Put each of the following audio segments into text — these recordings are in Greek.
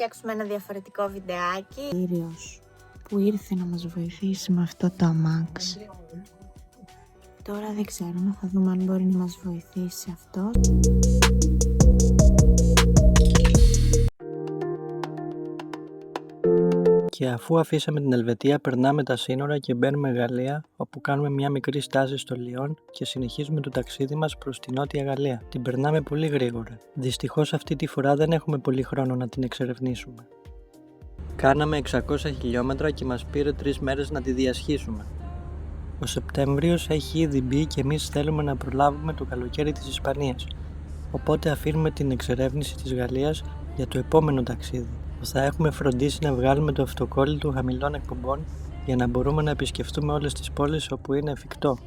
φτιάξουμε ένα διαφορετικό βιντεάκι. Κύριος που ήρθε να μας βοηθήσει με αυτό το αμάξι. Τώρα δεν ξέρουμε, θα δούμε αν μπορεί να μας βοηθήσει αυτός. Και αφού αφήσαμε την Ελβετία, περνάμε τα σύνορα και μπαίνουμε Γαλλία, όπου κάνουμε μια μικρή στάση στο Λιόν και συνεχίζουμε το ταξίδι μας προς τη Νότια Γαλλία. Την περνάμε πολύ γρήγορα. Δυστυχώς αυτή τη φορά δεν έχουμε πολύ χρόνο να την εξερευνήσουμε. Κάναμε 600 χιλιόμετρα και μας πήρε 3 μέρες να τη διασχίσουμε. Ο Σεπτέμβριος έχει ήδη μπει και εμείς θέλουμε να προλάβουμε το καλοκαίρι της Ισπανίας, οπότε αφήνουμε την εξερεύνηση της Γαλλίας για το επόμενο ταξίδι. Θα έχουμε φροντίσει να βγάλουμε το αυτοκόλλητο χαμηλών εκπομπών για να μπορούμε να επισκεφτούμε όλες τις πόλεις όπου είναι εφικτό.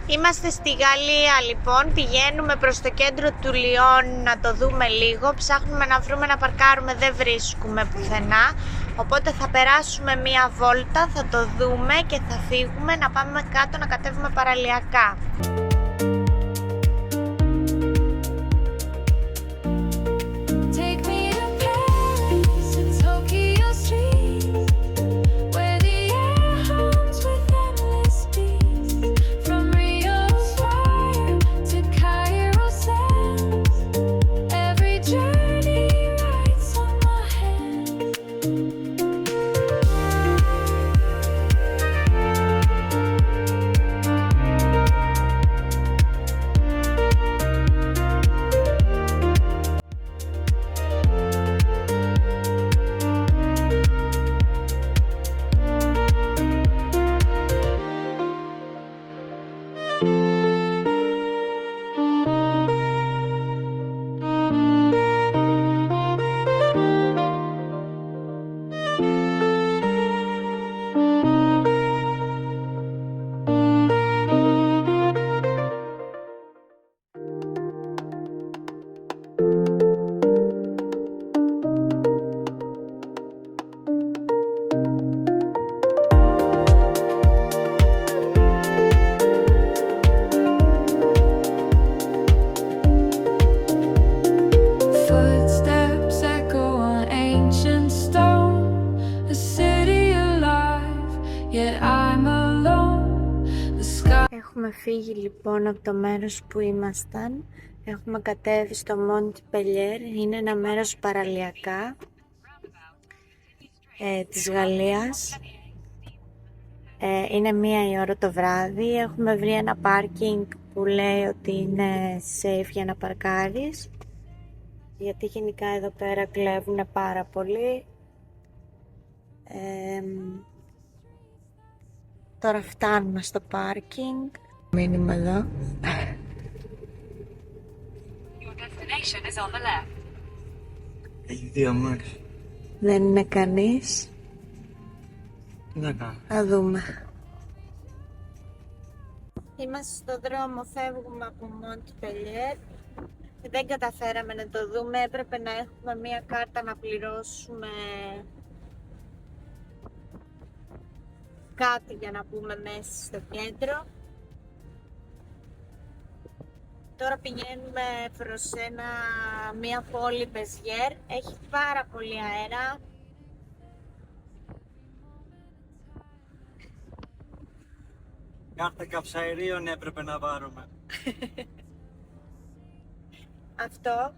Είμαστε στη Γαλλία λοιπόν, πηγαίνουμε προς το κέντρο του Λιόν να το δούμε λίγο. Ψάχνουμε να βρούμε να παρκάρουμε, δεν βρίσκουμε πουθενά. Οπότε θα περάσουμε μία βόλτα, θα το δούμε και θα φύγουμε να πάμε κάτω να κατέβουμε παραλιακά. Έχουμε φύγει λοιπόν από το μέρος που ήμασταν. Έχουμε κατέβει στο Μοντ-Πελιέρ. Είναι ένα μέρος παραλιακά της Γαλλίας. Είναι 1 η ώρα το βράδυ. Έχουμε βρει ένα πάρκινγκ που λέει ότι είναι safe για να παρκάρεις. Γιατί γενικά εδώ πέρα κλέβουν πάρα πολύ. Τώρα φτάνουμε στο πάρκινγκ. Μήνυμα εδώ. Έχει 2 αμάξι. Δεν είναι κανείς. Τι να κάνω. Θα δούμε. Είμαστε στο δρόμο, φεύγουμε από Μοντ-Πελιέρ. Δεν καταφέραμε να το δούμε, έπρεπε να έχουμε μία κάρτα να πληρώσουμε κάτι για να μπούμε μέσα στο κέντρο. Τώρα πηγαίνουμε προς μία πόλη Μπεζιέρ, έχει πάρα πολύ αέρα. Κάρτα καυσαερίων έπρεπε να πάρουμε. Αυτό.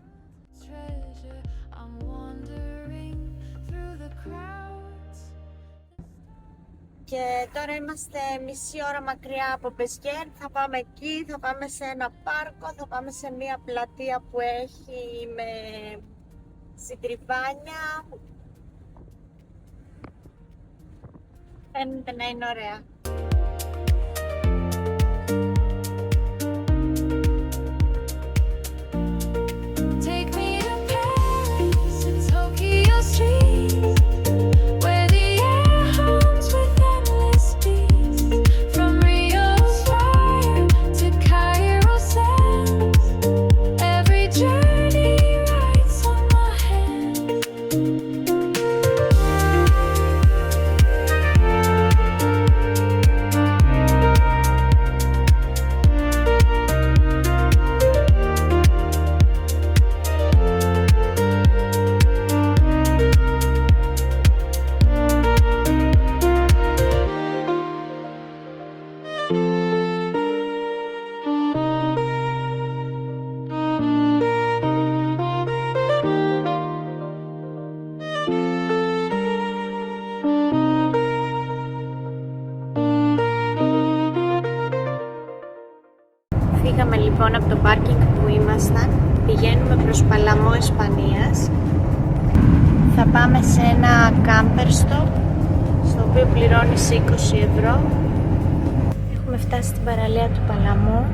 Και τώρα είμαστε μισή ώρα μακριά από Μπεζιέν. Θα πάμε εκεί, θα πάμε σε ένα πάρκο, θα πάμε σε μια πλατεία που έχει με συντριβάνια. Φαίνεται να είναι ωραία. Φύγαμε λοιπόν από το πάρκινγκ που ήμασταν, πηγαίνουμε προς Παλαμό Ισπανίας. Θα πάμε σε ένα camper stop, στο οποίο πληρώνεις 20 ευρώ. Έχουμε φτάσει στην παραλία του Παλαμό.